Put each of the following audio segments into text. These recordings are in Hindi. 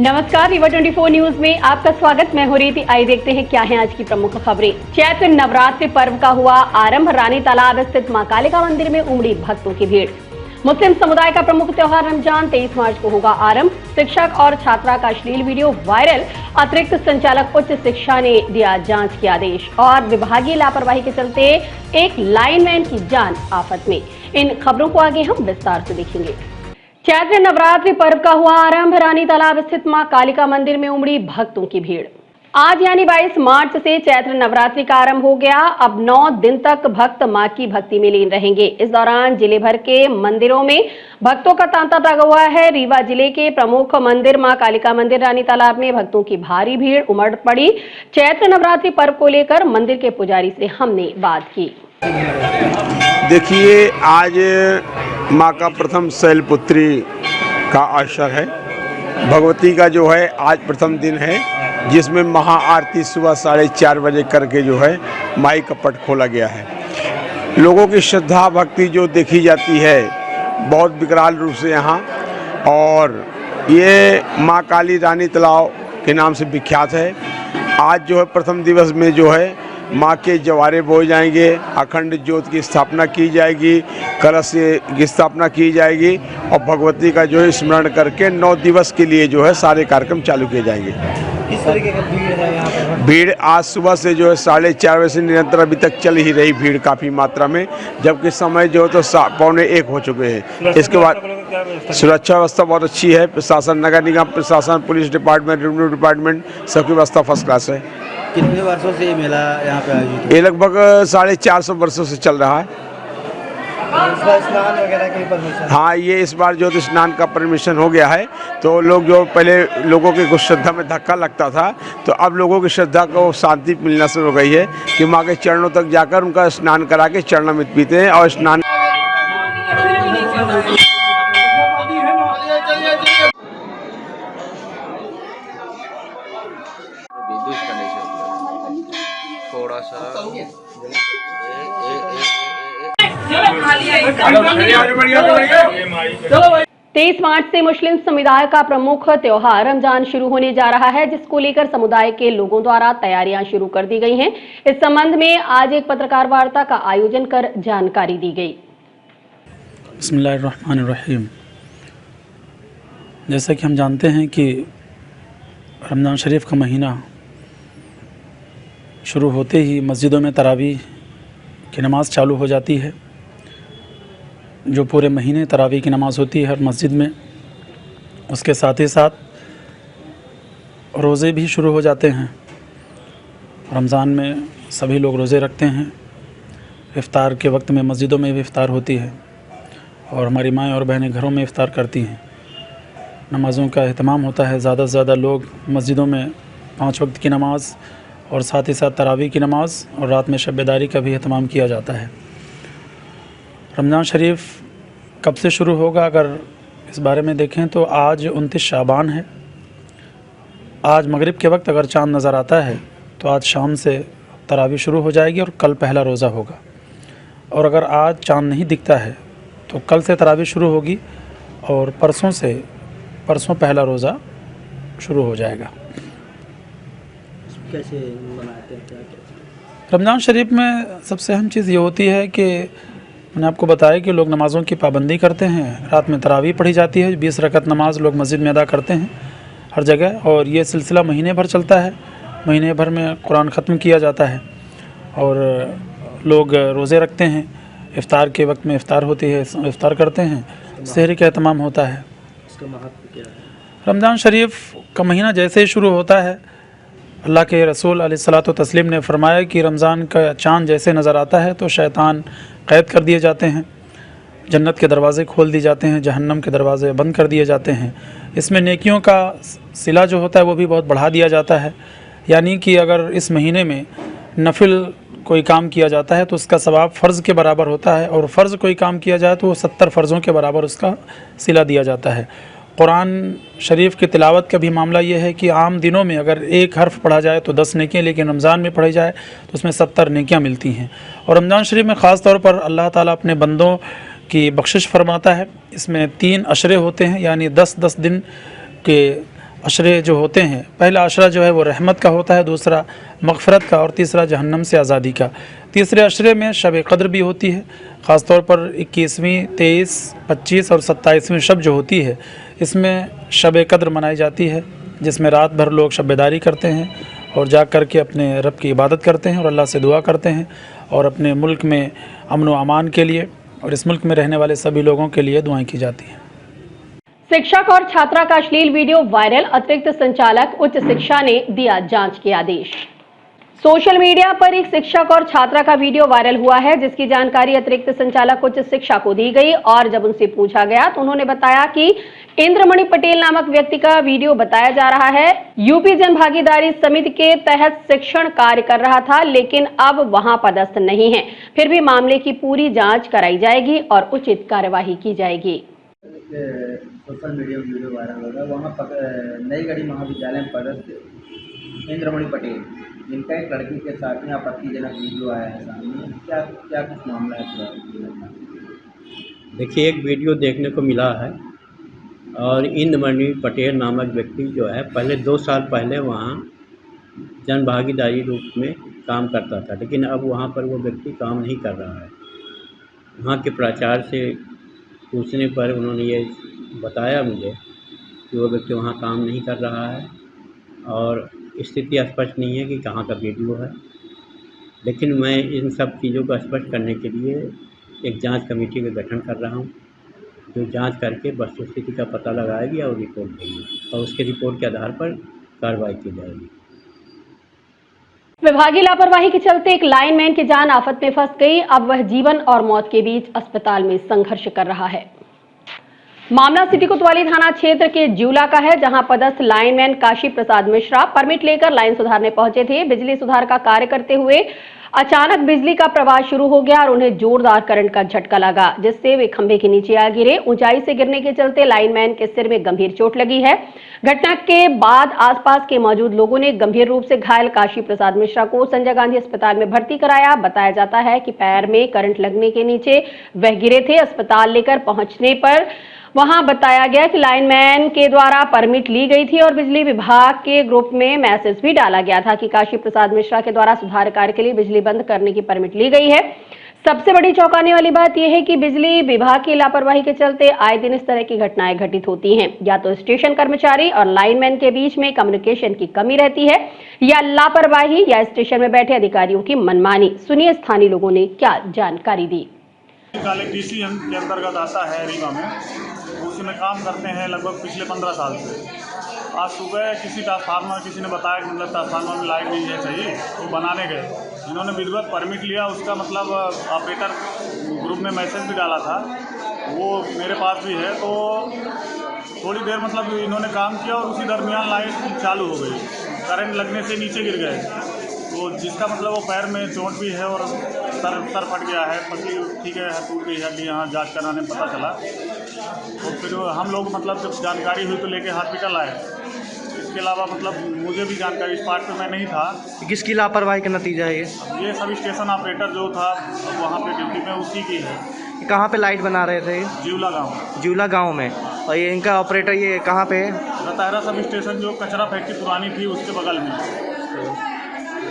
नमस्कार, रीवा 24 न्यूज में आपका स्वागत। मैं हूं रीति। आइए देखते हैं क्या है आज की प्रमुख खबरें। चैत्र नवरात्रि पर्व का हुआ आरंभ। रानी तालाब स्थित मां कालिका मंदिर में उमड़ी भक्तों की भीड़। मुस्लिम समुदाय का प्रमुख त्योहार रमजान 23 मार्च को होगा आरंभ। शिक्षक और छात्रा का अश्लील वीडियो वायरल। अतिरिक्त संचालक उच्च शिक्षा ने दिया जांच के आदेश। और विभागीय लापरवाही के चलते एक लाइनमैन की जान आफत में। इन खबरों को आगे हम विस्तार से देखेंगे। चैत्र नवरात्रि पर्व का हुआ आरंभ। रानी तालाब स्थित मां कालिका मंदिर में उमड़ी भक्तों की भीड़। आज यानी 22 मार्च से चैत्र नवरात्रि का आरंभ हो गया। अब 9 दिन तक भक्त मां की भक्ति में लीन रहेंगे। इस दौरान जिले भर के मंदिरों में भक्तों का तांता लगा हुआ है। रीवा जिले के प्रमुख मंदिर मां कालिका मंदिर रानी तालाब में भक्तों की भारी भीड़ उमड़ पड़ी। चैत्र नवरात्रि पर्व को लेकर मंदिर के पुजारी से हमने बात की। देखिए, आज माँ का प्रथम शैलपुत्री का अवसर है। भगवती का जो है आज प्रथम दिन है, जिसमें महाआरती सुबह 4:30 बजे करके जो है माई का पट खोला गया है। लोगों की श्रद्धा भक्ति जो देखी जाती है बहुत विकराल रूप से यहाँ, और ये माँ काली रानी तालाब के नाम से विख्यात है। आज जो है प्रथम दिवस में जो है माँ के जवारे बोए जाएंगे, अखंड ज्योत की स्थापना की जाएगी, कलश की स्थापना की जाएगी और भगवती का जो है स्मरण करके 9 दिवस के लिए जो है सारे कार्यक्रम चालू किए जाएंगे। किस तरीके का भीड़ है यहाँ पर? भीड़ आज सुबह से जो है 4:30 बजे से निरंतर अभी तक चल ही रही भीड़ काफ़ी मात्रा में, जबकि समय जो है तो 12:45 हो चुके हैं। इसके बाद सुरक्षा व्यवस्था बहुत अच्छी है। प्रशासन, नगर निगम प्रशासन, पुलिस डिपार्टमेंट, रेवेन्यू डिपार्टमेंट, सबकी व्यवस्था फर्स्ट क्लास है। कितने वर्षों से ये मेला यहाँ पे आयोजित है? ये लगभग 450 वर्षों से चल रहा है। इसका स्नान वगैरह की परमिशन? हाँ, ये इस बार जो स्नान का परमिशन हो गया है, तो लोग जो पहले लोगों की कुछ श्रद्धा में धक्का लगता था, तो अब लोगों की श्रद्धा को शांति मिलना शुरू हो गई है कि माँ के चरणों तक जाकर उनका स्नान करा के चरणामृत पीते हैं। और स्नान थोड़ा सा 23 मार्च से मुस्लिम समुदाय का प्रमुख त्योहार रमजान शुरू होने जा रहा है, जिसको लेकर समुदाय के लोगों द्वारा तैयारियां शुरू कर दी गई हैं। इस संबंध में आज एक पत्रकार वार्ता का आयोजन कर जानकारी दी गई। बिस्मिल्लाहिर्रहमानिर्रहीम। जैसा कि हम जानते हैं कि रमज़ान शरीफ का महीना शुरू होते ही मस्जिदों में तरावी की नमाज़ चालू हो जाती है। जो पूरे महीने तरावी की नमाज़ होती है हर मस्जिद में, उसके साथ ही साथ रोज़े भी शुरू हो जाते हैं। रमज़ान में सभी लोग रोज़े रखते हैं। इफ़्तार के वक्त में मस्जिदों में भी इफ़्तार होती है और हमारी माएँ और बहनें घरों में इफ़्तार करती हैं। नमाज़ों का अहतमाम होता है। ज़्यादा से ज़्यादा लोग मस्जिदों में 5 वक्त की नमाज़ और साथ ही साथ तरावी की नमाज़ और रात में शब बेदारी का भी अहतमाम किया जाता है। रमज़ान शरीफ कब से शुरू होगा, अगर इस बारे में देखें तो आज 29 शाबान है। आज मगरिब के वक्त अगर चाँद नज़र आता है तो आज शाम से तरावी शुरू हो जाएगी और कल पहला रोज़ा होगा। और अगर आज चाँद नहीं दिखता है तो कल से तरावी शुरू होगी और परसों पहला रोज़ा शुरू हो जाएगा। कैसे मनाते हैं, क्या? रमज़ान शरीफ में सबसे अहम चीज़ ये होती है कि मैंने आपको बताया कि लोग नमाज़ों की पाबंदी करते हैं। रात में तरावी पढ़ी जाती है। 20 रकत नमाज लोग मस्जिद में अदा करते हैं हर जगह, और ये सिलसिला महीने भर चलता है। महीने भर में कुरान ख़त्म किया जाता है और लोग रोज़े रखते हैं। इफ़्तार के वक्त में इफ़्तार होती है, इफ़्तार करते हैं। सहरी का एहतमाम होता है। इसका महत्व क्या है? रमज़ान शरीफ का महीना जैसे ही शुरू होता है, अल्लाह के रसूल अलैहिस्सलातु तस्लीम ने फरमाया कि रमज़ान का चाँद जैसे नज़र आता है तो शैतान क़ैद कर दिए जाते हैं, जन्नत के दरवाज़े खोल दिए जाते हैं, जहन्नम के दरवाज़े बंद कर दिए जाते हैं। इसमें नेकियों का सिला जो होता है वो भी बहुत बढ़ा दिया जाता है। यानी कि अगर इस महीने में नफिल कोई काम किया जाता है तो उसका सवाब फ़र्ज़ के बराबर होता है, और फ़र्ज़ कोई काम किया जाए तो वो 70 फ़र्ज़ों के बराबर उसका सिला दिया जाता है। कुरान शरीफ की तिलावत का भी मामला ये है कि आम दिनों में अगर एक हर्फ पढ़ा जाए तो 10 नेकियाँ, लेकिन रमज़ान में पढ़ी जाए तो उसमें 70 नेकियाँ मिलती हैं। और रमज़ान शरीफ में ख़ास तौर पर अल्लाह ताला अपने बंदों की बख्शिश फरमाता है। इसमें 3 अशरे होते हैं, यानी 10-10 दिन के अशरे जो होते हैं, पहला अशरा जो है वो रहमत का होता है, दूसरा मग़फ़रत का और तीसरा जहन्नम से आज़ादी का। तीसरे अशरे में शब क़द्र भी होती है, ख़ास तौर पर 21वीं, 23, 25 और 27वीं शब जो होती है, इसमें शब क़द्र मनाई जाती है, जिसमें रात भर लोग शब-ए-दारी करते हैं और जा कर के अपने रब की इबादत करते हैं और अल्लाह से दुआ करते हैं और अपने मुल्क में अमन व अमान के लिए और इस मुल्क में रहने वाले सभी लोगों के लिए दुआएं की जाती हैं। शिक्षक और छात्रा का अश्लील वीडियो वायरल, अतिरिक्त संचालक उच्च शिक्षा ने दिया जांच के आदेश। सोशल मीडिया पर एक शिक्षक और छात्रा का वीडियो वायरल हुआ है, जिसकी जानकारी अतिरिक्त संचालक उच्च शिक्षा को दी गई और जब उनसे पूछा गया तो उन्होंने बताया कि इंद्रमणि पटेल नामक व्यक्ति का वीडियो बताया जा रहा है। यूपी जन भागीदारी समिति के तहत शिक्षण कार्य कर रहा था, लेकिन अब वहां पदस्थ नहीं है। फिर भी मामले की पूरी जांच कराई जाएगी और उचित कार्यवाही की जाएगी। सोशल मीडिया में वीडियो वायरल हो रहा है, वहाँ नई गढ़ी महाविद्यालय में पदस्थ इंद्रमणि पटेल, जिनका एक लड़की के साथ में आपत्तिजनक वीडियो आया है सामने, क्या कुछ मामला है? देखिए, एक वीडियो देखने को मिला है और इंद्रमणि पटेल नामक व्यक्ति जो है पहले 2 साल पहले वहाँ जन भागीदारी रूप में काम करता था, लेकिन अब वहाँ पर वो व्यक्ति काम नहीं कर रहा है। वहाँ के प्राचार्य से पूछने पर उन्होंने ये बताया मुझे कि वो व्यक्ति वहाँ काम नहीं कर रहा है और स्थिति स्पष्ट नहीं है कि कहाँ का वीडियो है। लेकिन मैं इन सब चीज़ों को स्पष्ट करने के लिए एक जांच कमेटी का गठन कर रहा हूँ, जो जांच करके वस्तुस्थिति का पता लगाएगी और रिपोर्ट देगी और उसके रिपोर्ट के आधार पर कार्रवाई की जाएगी। विभागीय लापरवाही के चलते एक लाइनमैन की जान आफत में फंस गई। अब वह जीवन और मौत के बीच अस्पताल में संघर्ष कर रहा है। मामला सिटी कोतवाली थाना क्षेत्र के ज्यूला का है, जहां पदस्थ लाइनमैन काशी प्रसाद मिश्रा परमिट लेकर लाइन सुधारने पहुंचे थे। बिजली सुधार का कार्य करते हुए अचानक बिजली का प्रवाह शुरू हो गया और उन्हें जोरदार करंट का झटका लगा, जिससे वे खंभे के नीचे आ गिरे। ऊंचाई से गिरने के चलते लाइनमैन के सिर में गंभीर चोट लगी है। घटना के बाद आसपास के मौजूद लोगों ने गंभीर रूप से घायल काशी प्रसाद मिश्रा को संजय गांधी अस्पताल में भर्ती कराया। बताया जाता है कि पैर में करंट लगने के नीचे वह गिरे थे। अस्पताल लेकर पहुंचने पर वहां बताया गया कि लाइनमैन के द्वारा परमिट ली गई थी और बिजली विभाग के ग्रुप में मैसेज भी डाला गया था कि काशी प्रसाद मिश्रा के द्वारा सुधार कार्य के लिए बिजली बंद करने की परमिट ली गई है। सबसे बड़ी चौंकाने वाली बात यह है कि बिजली विभाग की लापरवाही के चलते आए दिन इस तरह की घटनाएं घटित होती हैं। या तो स्टेशन कर्मचारी और लाइनमैन के बीच में कम्युनिकेशन की कमी रहती है, या लापरवाही, या स्टेशन में बैठे अधिकारियों की मनमानी। सुनिए स्थानीय लोगों ने क्या जानकारी दी। DCM के अंतर्गत आता है रीवा में, उसी में काम करते हैं लगभग पिछले 15 साल से। आज सुबह किसी ने बताया कि मतलब ट्रांसफार्मर में लाइट नहीं है सही, तो बनाने गए। इन्होंने विधिवत परमिट लिया, उसका मतलब ऑपरेटर ग्रुप में मैसेज भी डाला था, वो मेरे पास भी है। तो थोड़ी देर मतलब इन्होंने काम किया और उसी दरमियान लाइट चालू हो गई, करंट लगने से नीचे गिर गए। तो जिसका मतलब वो पैर में चोट भी है और सर फट गया है, पसली ठीक है, टूट गई हड्डी। यहाँ जांच कराने में पता चला, तो फिर हम लोग मतलब जब जानकारी हुई तो लेके हॉस्पिटल आए। इसके अलावा मतलब मुझे भी जानकारी, इस पार्ट पे मैं नहीं था। किसकी लापरवाही का नतीजा है ये सब स्टेशन ऑपरेटर जो था वहाँ पे ड्यूटी में, उसी की है। कहाँ पे लाइट बना रहे थे? ज्यूला गाँव में। और ये इनका ऑपरेटर ये कहाँ पे है? रताहरा सब स्टेशन जो कचरा फैक्ट्री पुरानी थी उसके बगल में।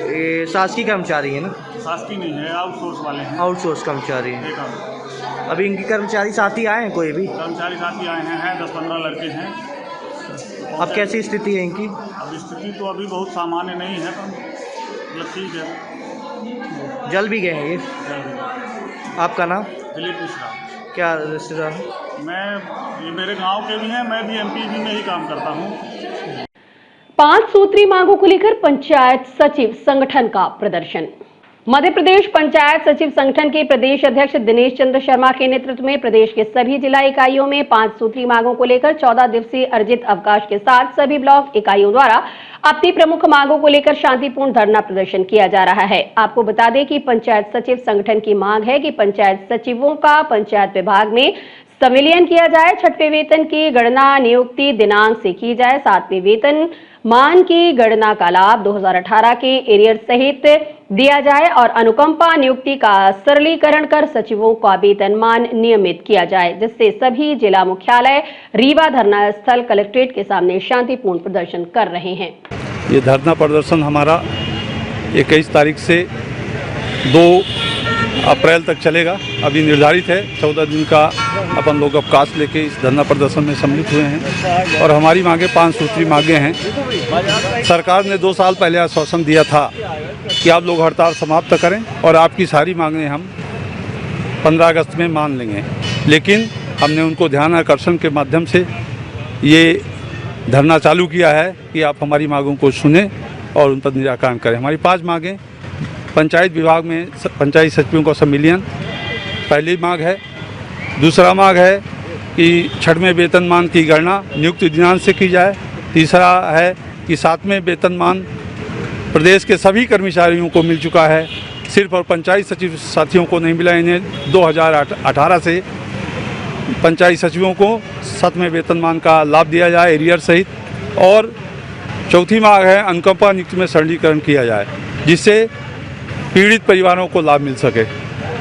ये शासकीय कर्मचारी है ना? शासकीय नहीं है, आउटसोर्स वाले हैं। आउटसोर्स कर्मचारी है। अभी इनके कर्मचारी साथी आए हैं? कोई भी कर्मचारी साथी आए हैं 10-15 लड़के हैं। अब कैसी स्थिति है इनकी? अब स्थिति तो अभी बहुत सामान्य नहीं है, मतलब ठीक है। जल भी गए हैं ये? आपका नाम? दिलीप मिश्रा। क्या रिश्तेदार? ये मेरे गांव के भी हैं, मैं भी MPV में ही काम करता हूँ। 5 सूत्री मांगों को लेकर पंचायत सचिव संगठन का प्रदर्शन। मध्य प्रदेश पंचायत सचिव संगठन के प्रदेश अध्यक्ष दिनेश चंद्र शर्मा के नेतृत्व में प्रदेश के सभी जिला इकाइयों में 5 सूत्री मांगों को लेकर 14 दिवसीय अर्जित अवकाश के साथ सभी ब्लॉक इकाइयों द्वारा अपनी प्रमुख मांगों को लेकर शांतिपूर्ण धरना प्रदर्शन किया जा रहा है। आपको बता दें कि पंचायत सचिव संगठन की मांग है कि पंचायत सचिवों का पंचायत विभाग में संविलियन किया जाए, 6वें वेतन की गणना नियुक्ति दिनांक से की जाए, 7वें वेतन मान की गणना का लाभ 2018 के एरियर सहित दिया जाए और अनुकंपा नियुक्ति का सरलीकरण कर सचिवों का वेतनमान नियमित किया जाए, जिससे सभी जिला मुख्यालय रीवा धरना स्थल कलेक्ट्रेट के सामने शांतिपूर्ण प्रदर्शन कर रहे हैं। ये धरना प्रदर्शन हमारा 21 तारीख से 2 अप्रैल तक चलेगा। अभी निर्धारित है 14 दिन का अपन लोग अवकाश लेके इस धरना प्रदर्शन में सम्मिलित हुए हैं और हमारी मांगे 5 सूत्री मांगे हैं। सरकार ने 2 साल पहले आश्वासन दिया था कि आप लोग हड़ताल समाप्त करें और आपकी सारी मांगें हम 15 अगस्त में मान लेंगे, लेकिन हमने उनको ध्यान आकर्षण के माध्यम से ये धरना चालू किया है कि आप हमारी मांगों को सुनें और उन पर निराकरण करें। हमारी 5 मांगें पंचायत विभाग में पंचायत सचिवों का सम्मिलन पहली मांग है। दूसरा मांग है कि 6वें वेतनमान की गणना नियुक्ति दिनांक से की जाए। तीसरा है कि 7वें वेतनमान प्रदेश के सभी कर्मचारियों को मिल चुका है, सिर्फ और पंचायत सचिव साथियों को नहीं मिला। इन्हें 2018 से पंचायत सचिवों को 7वें वेतनमान का लाभ दिया जाए एरियर सहित। और चौथी मांग है अनुकंपा नियुक्ति में सरलीकरण किया जाए, जिससे पीड़ित परिवारों को लाभ मिल सके।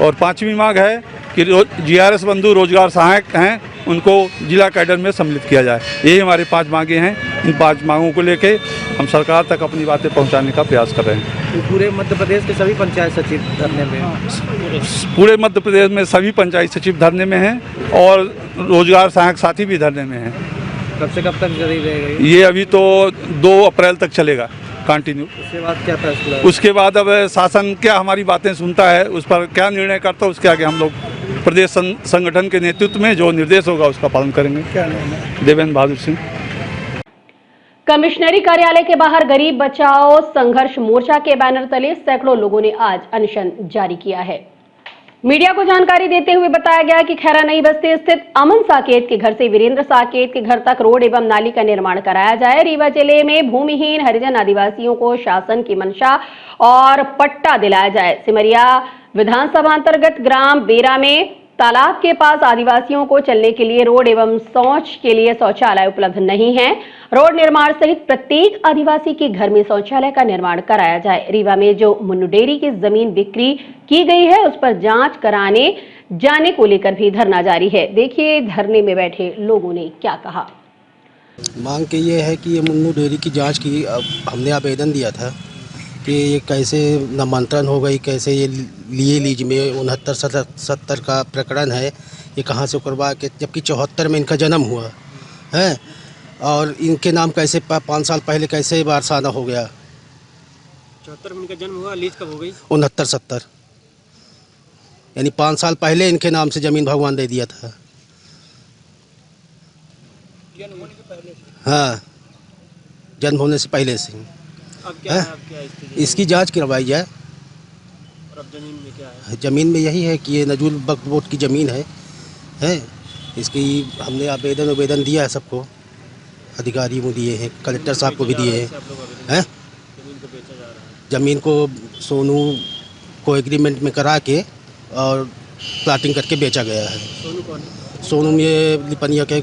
और 5वीं मांग है कि GRS बंधु रोजगार सहायक हैं उनको जिला कैडर में सम्मिलित किया जाए। यही हमारे 5 मांगे हैं। इन 5 मांगों को लेके हम सरकार तक अपनी बातें पहुंचाने का प्रयास कर रहे हैं। पूरे मध्य प्रदेश के सभी पंचायत सचिव धरने में, पूरे मध्य प्रदेश में सभी पंचायत सचिव धरने में हैं और रोजगार सहायक साथी भी धरने में हैं। कब से कब तक जारी रहेगा ये? अभी तो 2 अप्रैल तक चलेगा कंटिन्यू। उसके बाद क्या फैसला? उसके बाद अब शासन क्या हमारी बातें सुनता है, उस पर क्या निर्णय करता है, उसके आगे हम लोग प्रदेश संगठन के नेतृत्व में जो निर्देश होगा उसका पालन करेंगे। क्या नाम है? देवेंद्र बहादुर सिंह। कमिश्नरी कार्यालय के बाहर गरीब बचाओ संघर्ष मोर्चा के बैनर तले सैकड़ों लोगों ने आज अनशन जारी किया है। मीडिया को जानकारी देते हुए बताया गया कि खैरा नई बस्ती स्थित अमन साकेत के घर से वीरेंद्र साकेत के घर तक रोड एवं नाली का निर्माण कराया जाए। रीवा जिले में भूमिहीन हरिजन आदिवासियों को शासन की मंशा और पट्टा दिलाया जाए। सिमरिया विधानसभा अंतर्गत ग्राम बेरा में तालाब के पास आदिवासियों को चलने के लिए रोड एवं शौच के लिए शौचालय उपलब्ध नहीं है। रोड निर्माण सहित प्रत्येक आदिवासी के घर में शौचालय का निर्माण कराया जाए। रीवा में जो मुन्नू डेयरी की जमीन बिक्री की गई है उस पर जांच कराने जाने को लेकर भी धरना जारी है। देखिए धरने में बैठे लोगों ने क्या कहा। मांग के ये है कि ये मुन्नू डेयरी की जांच की हमने आवेदन दिया था कि ये कैसे नामांतरण हो गई, कैसे ये लिए लीज में 69-70 का प्रकरण है, ये कहाँ से करवा के, जबकि 74 में इनका जन्म हुआ है और इनके नाम कैसे 5 साल पहले कैसे वारसाना हो गया। 74 में इनका जन्म हुआ, लीज कब हो गई? 69-70 यानी 5 साल पहले इनके नाम से जमीन भगवान दे दिया था। हाँ, जन्म होने से पहले से। अब क्या स्थिति? इसकी जांच करवाई जाए। और अब जमीन में क्या है? ज़मीन में यही है कि ये नजूल वक्फ बोर्ड की ज़मीन है। इसकी हमने आवेदन दिया है, सबको अधिकारी को दिए हैं, कलेक्टर साहब को भी दिए हैं। जमीन को बेचा जा रहा है। ज़मीन को सोनू को एग्रीमेंट में करा के और प्लाटिंग करके बेचा गया है। सोनू कौन है? सोनू ये लिपनिया के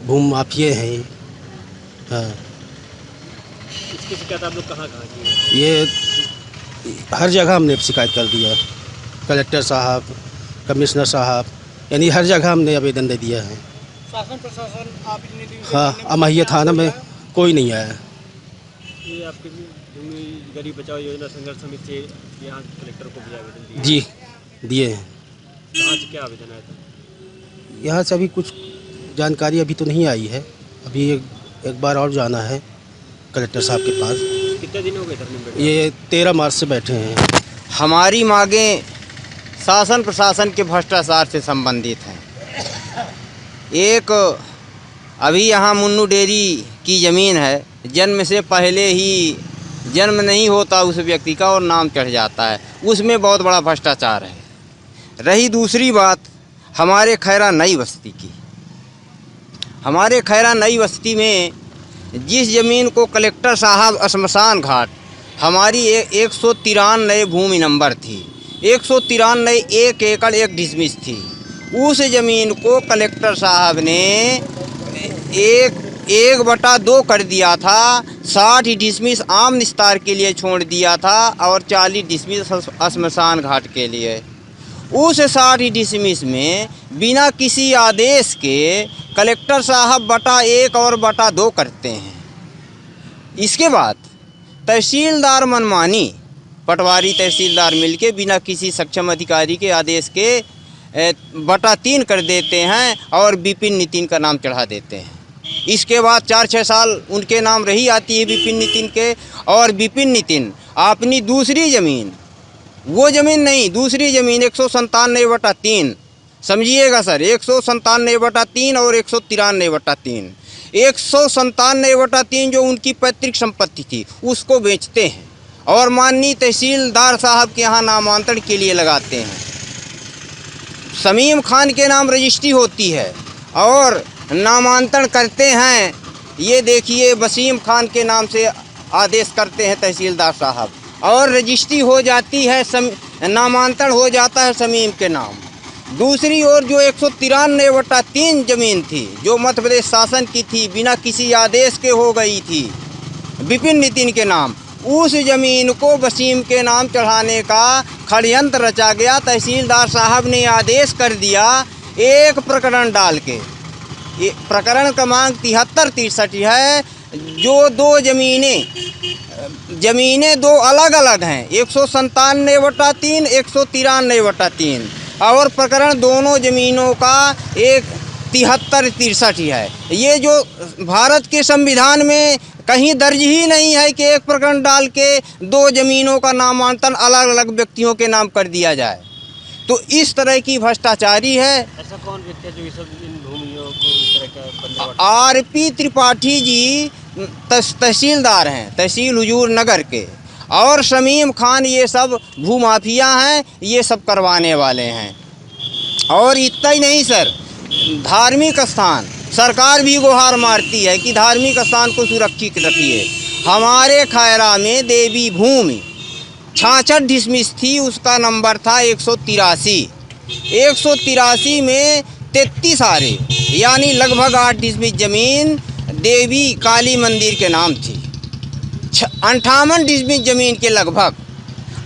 भूमि माफिए हैं। हाँ, इसकी शिकायत आप लोग कहाँ की? ये हर जगह हमने शिकायत कर दिया, कलेक्टर साहब, कमिश्नर साहब, यानी हर जगह हमने आवेदन दे दिया है। शासन प्रशासन आप इतने दिन से हाँ, अमहिया थाना में कोई नहीं आया। ये आपके भूमि गरीब बचाओ योजना संघर्ष समिति से यहाँ कलेक्टर को भी आवेदन दिया? जी दिए हैं। कहाँ से क्या आवेदन आया था? यहाँ से अभी कुछ जानकारी अभी तो नहीं आई है, अभी एक बार और जाना है कलेक्टर साहब के पास। कितने दिन हो गए धरने में बैठे? ये 13 मार्च से बैठे हैं। हमारी मांगें शासन प्रशासन के भ्रष्टाचार से संबंधित हैं। एक अभी यहाँ मुन्नू डेयरी की ज़मीन है, जन्म से पहले ही जन्म नहीं होता उस व्यक्ति का और नाम चढ़ जाता है, उसमें बहुत बड़ा भ्रष्टाचार है। रही दूसरी बात हमारे खैरा नई बस्ती की, हमारे खैरा नई बस्ती में जिस ज़मीन को कलेक्टर साहब शमशान घाट हमारी 193 भूमि नंबर थी, 193 1 एकड़ 1 डिसमिस थी, उस ज़मीन को कलेक्टर साहब ने 1/2 कर दिया था, 60 डिसमिस आम निस्तार के लिए छोड़ दिया था और 40 डिसमिस श्मशान घाट के लिए। उस 60 डिसमिस में बिना किसी आदेश के कलेक्टर साहब 1/1 और 2/2 करते हैं। इसके बाद तहसीलदार मनमानी, पटवारी तहसीलदार मिलके बिना किसी सक्षम अधिकारी के आदेश के 3/3 कर देते हैं और विपिन नितिन का नाम चढ़ा देते हैं। इसके बाद 4-6 साल उनके नाम रही आती है विपिन नितिन के, और विपिन नितिन अपनी दूसरी ज़मीन, वो ज़मीन नहीं, दूसरी ज़मीन 197/3, समझिएगा सर, 197/3 और 193/3, 197/3 जो उनकी पैतृक संपत्ति थी उसको बेचते हैं और माननीय तहसीलदार साहब के यहाँ नामांतरण के लिए लगाते हैं। शमीम खान के नाम रजिस्ट्री होती है और नामांतरण करते हैं, ये देखिए वसीम खान के नाम से आदेश करते हैं तहसीलदार साहब, और रजिस्ट्री हो जाती है, नामांतरण हो जाता है शमीम के नाम। दूसरी ओर जो 193/3 ज़मीन थी जो मध्य प्रदेश शासन की थी, बिना किसी आदेश के हो गई थी विपिन नितिन के नाम, उस ज़मीन को वसीम के नाम चढ़ाने का षड्यंत्र रचा गया। तहसीलदार साहब ने आदेश कर दिया, एक प्रकरण डाल के, प्रकरण क्रमांक 7363 है, जो दो ज़मीनें दो अलग अलग हैं, 197/3, 193/3, और प्रकरण दोनों ज़मीनों का एक 7363 है। ये जो भारत के संविधान में कहीं दर्ज ही नहीं है कि एक प्रकरण डाल के दो ज़मीनों का नामांतरण अलग अलग व्यक्तियों के नाम कर दिया जाए। तो इस तरह की भ्रष्टाचारी है। ऐसा कौन व्यक्ति है जो इस इन भूमियों को इस तरह का? आरपी त्रिपाठी जी तहसीलदार हैं, तहसील हुजूर नगर के, और शमीम खान ये सब भूमाफिया हैं, ये सब करवाने वाले हैं। और इतना ही नहीं सर, धार्मिक स्थान सरकार भी गुहार मारती है कि धार्मिक स्थान को सुरक्षित रखिए। हमारे खैरा में देवी भूमि 66 डिसमिस थी, उसका नंबर था 183। 183 में 33 आरे यानी लगभग 8 डिसमिस ज़मीन देवी काली मंदिर के नाम थी। 58 डिसमिस ज़मीन के लगभग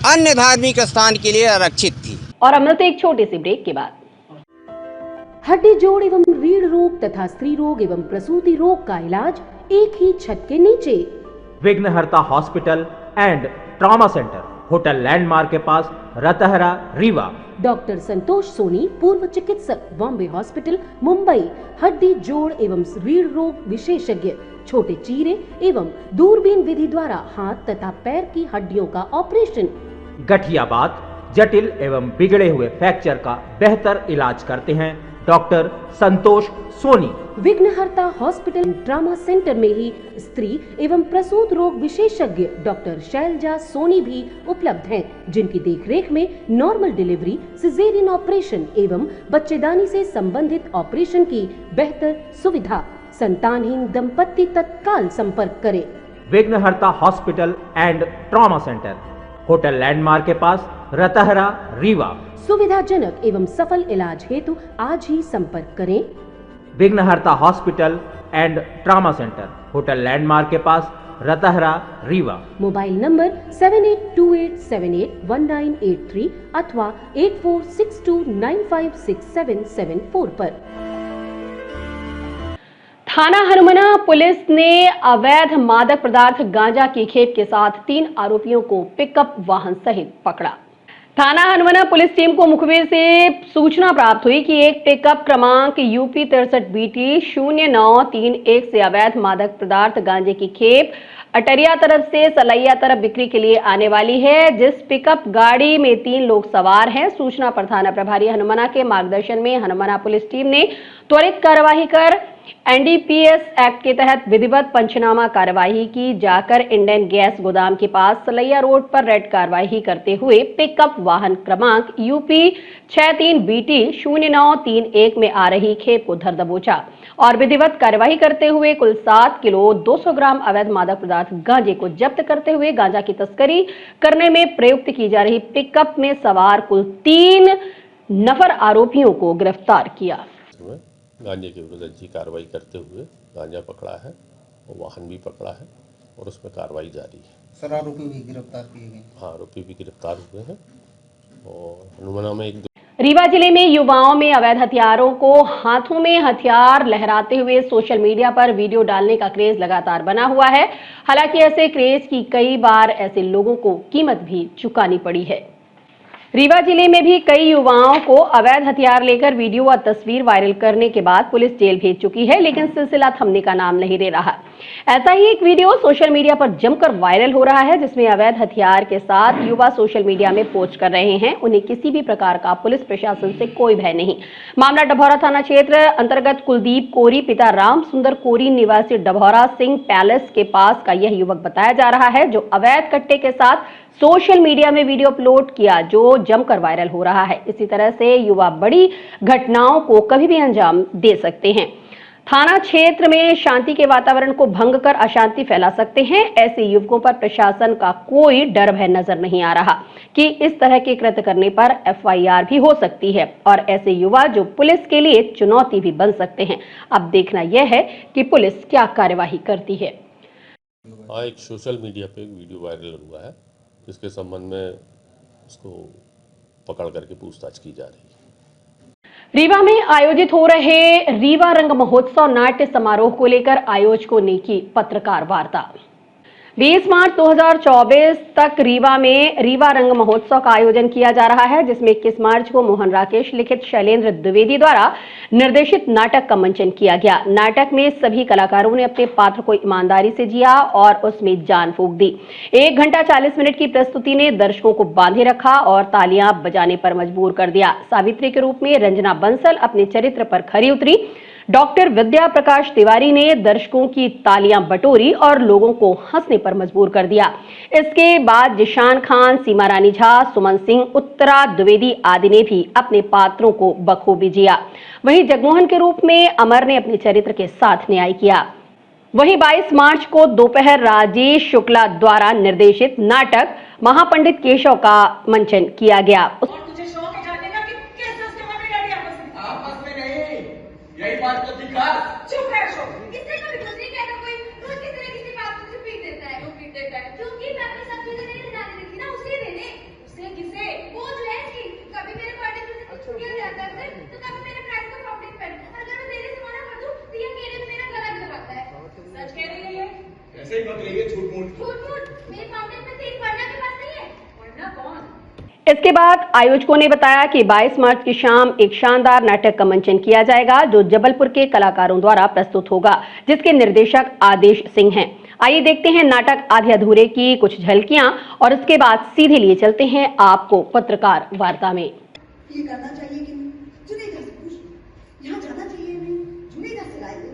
अन्य धार्मिक स्थान के लिए आरक्षित थी। और अब मिलते एक छोटे से ब्रेक के बाद। हड्डी जोड़ एवं रीढ़ रोग तथा स्त्री रोग एवं प्रसूति रोग का इलाज एक ही छत के नीचे। विघ्नहर्ता hospital and trauma centre, hotel landmark के पास, रतहरा, रीवा। डॉक्टर संतोष सोनी, पूर्व चिकित्सक, बॉम्बे हॉस्पिटल, मुंबई। हड्डी जोड़ एवं रीढ़ रोग विशेषज्ञ, छोटे चीरे एवं दूरबीन विधि द्वारा हाथ तथा पैर की हड्डियों का ऑपरेशन। गठियाबात, जटिल एवं बिगड़े हुए फ्रैक्चर का बेहतर इलाज करते हैं डॉक्टर संतोष सोनी। विघ्नहर्ता हॉस्पिटल ट्रॉमा सेंटर में ही स्त्री एवं प्रसूत रोग विशेषज्ञ डॉक्टर शैलजा सोनी भी उपलब्ध हैं, जिनकी देखरेख में नॉर्मल डिलीवरी, सिजेरियन ऑपरेशन एवं बच्चेदानी से संबंधित ऑपरेशन की बेहतर सुविधा। संतानहीन दंपत्ति तत्काल संपर्क करें। विघ्नहर्ता hospital and trauma centre, hotel landmark के पास, रतहरा, रीवा। सुविधाजनक एवं सफल इलाज हेतु आज ही संपर्क करें। विघ्नहर्ता hospital and trauma centre, hotel landmark के पास, रतहरा, रीवा। मोबाइल नंबर 7828781983 अथवा 8462956774 पर। थाना हनुमाना पुलिस ने अवैध मादक पदार्थ गांजा की खेप के साथ 3 आरोपियों को पिकअप वाहन सहित पकड़ा। थाना हनुमाना पुलिस टीम को मुखबिर से सूचना प्राप्त हुई कि एक पिकअप क्रमांक UP 63BT 0931 से अवैध मादक पदार्थ गांजे की खेप अटरिया तरफ से सलैया तरफ बिक्री के लिए आने वाली है, जिस पिकअप गाड़ी में 3 लोग सवार हैं। सूचना पर थाना प्रभारी हनुमाना के मार्गदर्शन में हनुमाना पुलिस टीम ने त्वरित कार्यवाही कर NDPS एक्ट के तहत विधिवत पंचनामा कार्यवाही की। जाकर इंडियन गैस गोदाम के पास सलैया रोड पर रेड कार्यवाही करते हुए पिकअप वाहन क्रमांक UP 63BT 0931 में आ रही खेप को धर दबोचा और विधिवत कार्यवाही करते हुए कुल 7 किलो 200 ग्राम अवैध मादक पदार्थ गांजे को जब्त करते हुए गांजा की तस्करी करने में प्रयुक्त की जा रही पिकअप में सवार कुल 3 नफर आरोपियों को गिरफ्तार किया। गांजे के विरुद्ध अच्छी कार्रवाई करते हुए गांजा पकड़ा है और वाहन भी पकड़ा है और उसमें कार्रवाई जारी है। सर आरोपी भी गिरफ्तार किए गए? हाँ, आरोपी भी गिरफ्तार हुए हैं और हनुमाना में एक रीवा जिले में युवाओं में अवैध हथियारों को हाथों में हथियार लहराते हुए सोशल मीडिया पर वीडियो डालने का क्रेज लगातार बना हुआ है। हालांकि ऐसे क्रेज की कई बार ऐसे लोगों को कीमत भी चुकानी पड़ी है। रीवा जिले में भी कई युवाओं को अवैध हथियार लेकर वीडियो व तस्वीर वायरल करने के बाद पुलिस जेल भेज चुकी है, लेकिन सिलसिला थमने का नाम नहीं ले रहा। ऐसा ही एक वीडियो सोशल मीडिया पर जमकर वायरल हो रहा है, जिसमें अवैध हथियार के साथ युवा सोशल मीडिया में पोस्ट कर रहे हैं। उन्हें किसी भी प्रकार का पुलिस प्रशासन से कोई भय नहीं। मामला डभौरा थाना क्षेत्र अंतर्गत कुलदीप कोरी पिता राम सुंदर कोरी निवासी डभौरा सिंह पैलेस के पास का यह युवक बताया जा रहा है, जो अवैध कट्टे के साथ सोशल मीडिया में वीडियो अपलोड किया, जो जमकर वायरल हो रहा है। इसी तरह से युवा बड़ी घटनाओं को कभी भी अंजाम दे सकते हैं। थाना क्षेत्र में शांति के वातावरण को भंग कर अशांति फैला सकते हैं। ऐसे युवकों पर प्रशासन का कोई डर भय नजर नहीं आ रहा कि इस तरह के कृत्य करने पर FIR भी हो सकती है और ऐसे युवा जो पुलिस के लिए चुनौती भी बन सकते हैं। अब देखना यह है कि पुलिस क्या कार्यवाही करती है। एक सोशल मीडिया पे एक वीडियो वायरल हुआ है, जिसके संबंध में उसको पकड़ करके पूछताछ की जा रही है। रीवा में आयोजित हो रहे रीवा रंग महोत्सव नाट्य समारोह को लेकर आयोजकों ने की पत्रकार वार्ता। 20 मार्च 2024 तक रीवा में रीवा रंग महोत्सव का आयोजन किया जा रहा है, जिसमें 21 मार्च को मोहन राकेश लिखित शैलेंद्र द्विवेदी द्वारा निर्देशित नाटक का मंचन किया गया। नाटक में सभी कलाकारों ने अपने पात्र को ईमानदारी से जिया और उसमें जान फूंक दी। 1 घंटा 40 मिनट की प्रस्तुति ने दर्शकों को बांधे रखा और तालियां बजाने पर मजबूर कर दिया। सावित्री के रूप में रंजना बंसल अपने चरित्र पर खरी उतरी। डॉक्टर विद्या प्रकाश तिवारी ने दर्शकों की तालियां बटोरी और लोगों को हंसने पर मजबूर कर दिया। इसके बाद जिशान खान, सीमा रानी झा, सुमन सिंह, उत्तरा द्विवेदी आदि ने भी अपने पात्रों को बखूबी जिया। वहीं जगमोहन के रूप में अमर ने अपने चरित्र के साथ न्याय किया। वहीं 22 मार्च को दोपहर राजेश शुक्ला द्वारा निर्देशित नाटक महापंडित केशव का मंचन किया गया। यही बात तो दिखा। चुप है अशोक, इससे कभी कुछ नहीं कहता कोई, रोज किसी न किसी बात मुझे पीट देता है, वो पीट देता है। क्योंकि मैं अपने साथ तुझे नहीं जाने देती ना, उसे देने। उसे किसे? वो जो है कि कभी मेरे बर्थडे पे कुछ छुट्टियां जाता है तो कभी मेरे प्राइस का फाउंटेन पेन, और अगर मैं तेरे से मना कर दूं तो ये मेरे से मेरा गला गिरवाता है। सच कह रही है? ऐसे ही बक रही है, झूठ मूठ। झूठ मूठ, मेरे फाउंटेन में तेरी वरना के पास नहीं है। वरना कौन? इसके बाद आयोजकों ने बताया कि 22 मार्च की शाम एक शानदार नाटक का मंचन किया जाएगा, जो जबलपुर के कलाकारों द्वारा प्रस्तुत होगा, जिसके निर्देशक आदेश सिंह हैं। आइए देखते हैं नाटक आधे अधूरे की कुछ झलकियां और उसके बाद सीधे लिए चलते हैं आपको पत्रकार वार्ता में। ये करना चाहिए कि जुनेदा से पूछ, यहाँ जाना चाहिए नहीं, जुनेदा से राय ले।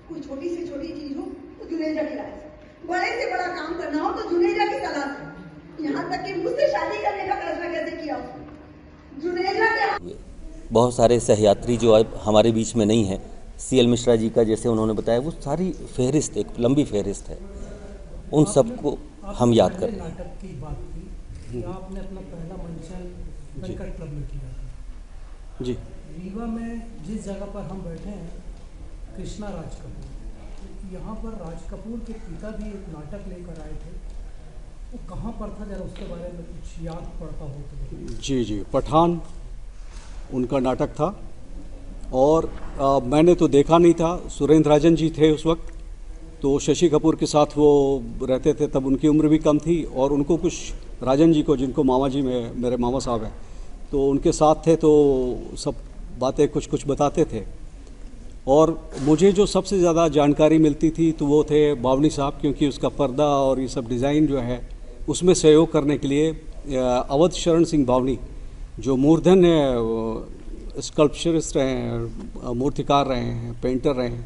कोई छोटी से छोटी चीज हो तो जुनेदा की राय से, बड़े से बड़ा काम करना हो तो जुनेदा की सलाह से। यहाँ तक कि मुझसे शादी करने का फैसला कैसे किया जुनेदा के। बहुत सारे सहयात्री जो अब हमारे बीच में नहीं है, CL मिश्रा जी का जैसे उन्होंने बताया, वो सारी फहरिस्त, एक लंबी फहरिस्त है, उन सबको हम याद कर रहे हैं। नाटक की बात की, आपने अपना पहला मंचन वेंकट क्लब में किया था। जी। रीवा में जिस जगह पर हम बैठे हैं, कृष्णा राज कपूर, यहाँ पर राज कपूर के पिता भी एक नाटक लेकर आए थे। वो कहाँ पर था, जरा उसके बारे में कुछ याद पड़ता हो तो। जी, पठान उनका नाटक था और मैंने तो देखा नहीं था। सुरेंद्र राजन जी थे उस वक्त, तो शशि कपूर के साथ वो रहते थे, तब उनकी उम्र भी कम थी और उनको कुछ राजन जी को, जिनको मामा जी में मेरे मामा साहब हैं, तो उनके साथ थे, तो सब बातें कुछ कुछ बताते थे। और मुझे जो सबसे ज़्यादा जानकारी मिलती थी तो वो थे बावनी साहब, क्योंकि उसका पर्दा और ये सब डिज़ाइन जो है उसमें सहयोग करने के लिए अवध शरण सिंह बावनी, जो मूर्धन स्कल्पचरिस्ट रहे हैं, मूर्तिकार रहे हैं, पेंटर रहे हैं,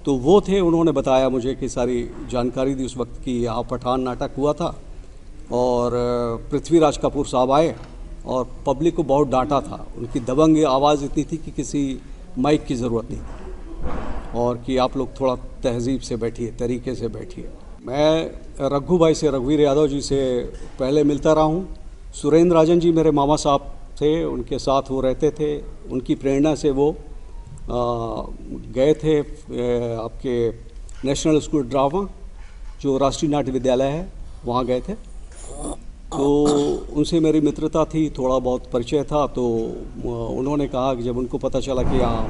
तो वो थे। उन्होंने बताया मुझे कि सारी जानकारी दी उस वक्त की यहाँ पठान नाटक हुआ था और पृथ्वीराज कपूर साहब आए और पब्लिक को बहुत डांटा था। उनकी दबंग आवाज़ इतनी थी कि किसी माइक की ज़रूरत नहीं, और कि आप लोग थोड़ा तहजीब से बैठिए, तरीके से बैठिए। मैं रघु भाई से, रघुवीर यादव जी से पहले मिलता रहा हूँ। सुरेंद्र राजन जी मेरे मामा साहब थे, उनके साथ वो रहते थे, उनकी प्रेरणा से वो गए थे आपके नेशनल स्कूल ड्रामा, जो राष्ट्रीय नाट्य विद्यालय है, वहाँ गए थे। तो उनसे मेरी मित्रता थी, थोड़ा बहुत परिचय था। तो उन्होंने कहा कि जब उनको पता चला कि यहाँ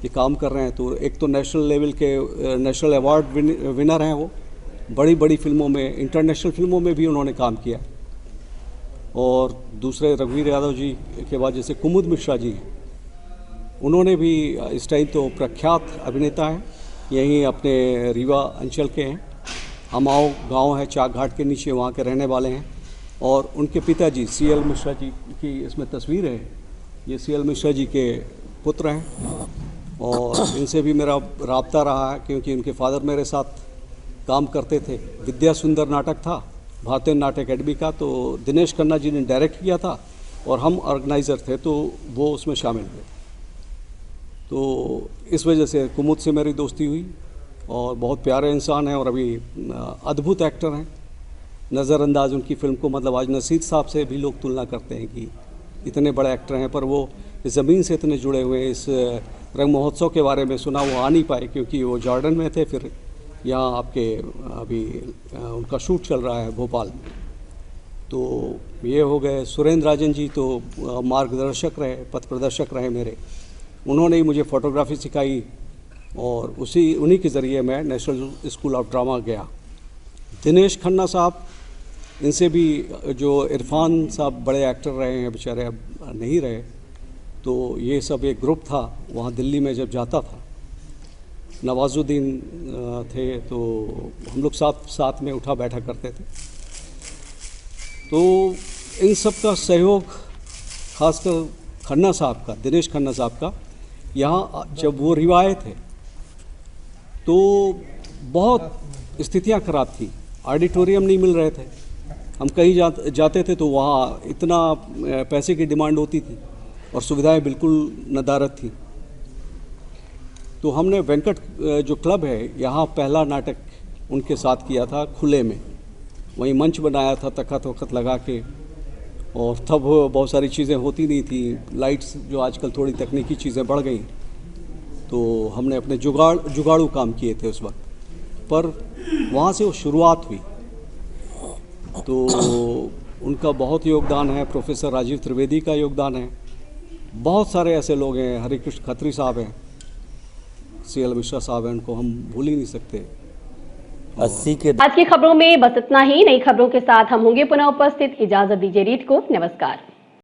ये काम कर रहे हैं, तो एक तो नेशनल लेवल के नेशनल अवार्ड विनर हैं वो, बड़ी बड़ी फिल्मों में, इंटरनेशनल फिल्मों में भी उन्होंने काम किया। और दूसरे रघुवीर यादव जी के बाद जैसे कुमुद मिश्रा जी हैं, उन्होंने भी इस टाइम तो प्रख्यात अभिनेता हैं, यहीं अपने रीवा अंचल के हैं। हमाओ गांव है चाक घाट के नीचे, वहाँ के रहने वाले हैं। और उनके पिताजी CL मिश्रा जी की इसमें तस्वीर है, ये CL मिश्रा जी के पुत्र हैं। और इनसे भी मेरा राब्ता रहा है, क्योंकि इनके फादर मेरे साथ काम करते थे। विद्या सुंदर नाटक था भारतीय नाट्य अकेडमी का, तो दिनेश खन्ना जी ने डायरेक्ट किया था और हम ऑर्गेनाइज़र थे, तो वो उसमें शामिल हुए। तो इस वजह से कुमुद से मेरी दोस्ती हुई। और बहुत प्यारे इंसान हैं और अभी अद्भुत एक्टर हैं। नज़रअंदाज उनकी फ़िल्म को, मतलब आज नसीर साहब से भी लोग तुलना करते हैं कि इतने बड़े एक्टर हैं, पर वो इस ज़मीन से इतने जुड़े हुए हैं। इस रंग महोत्सव के बारे में सुना, वो आ नहीं पाए क्योंकि वो जॉर्डन में थे, फिर यहाँ आपके अभी उनका शूट चल रहा है भोपाल में। तो ये हो गए। सुरेंद्र राजन जी तो मार्गदर्शक रहे, पथ प्रदर्शक रहे मेरे। उन्होंने ही मुझे फ़ोटोग्राफी सिखाई और उन्हीं के ज़रिए मैं नेशनल स्कूल ऑफ ड्रामा गया। दिनेश खन्ना साहब, इनसे भी, जो इरफान साहब बड़े एक्टर रहे हैं, बेचारे अब नहीं रहे, तो ये सब एक ग्रुप था वहाँ दिल्ली में जब जाता था। नवाजुद्दीन थे, तो हम लोग साथ में उठा बैठा करते थे। तो इन सब का सहयोग, खासकर खन्ना साहब का, दिनेश खन्ना साहब का, यहाँ जब वो रिवाए थे तो बहुत स्थितियाँ खराब थी। ऑडिटोरियम नहीं मिल रहे थे। हम कहीं जाते थे तो वहाँ इतना पैसे की डिमांड होती थी और सुविधाएं बिल्कुल नदारद थी। तो हमने वेंकट जो क्लब है यहाँ, पहला नाटक उनके साथ किया था खुले में। वहीं मंच बनाया था तख़्त वक़्त लगा के, और तब बहुत सारी चीज़ें होती नहीं थी, लाइट्स जो आजकल थोड़ी तकनीकी चीज़ें बढ़ गई, तो हमने अपने जुगाड़ू काम किए थे उस वक्त। पर वहाँ से वो शुरुआत हुई। तो उनका बहुत योगदान है, प्रोफेसर राजीव त्रिवेदी का योगदान है, बहुत सारे ऐसे लोग हैं, हरिकृष्ण खत्री साहब हैं, CL मिश्रा साहब हैं, उनको हम भूल ही नहीं सकते। आज की खबरों में बस इतना ही। नई खबरों के साथ हम होंगे पुनः उपस्थित। इजाजत दीजिए रीत को। नमस्कार।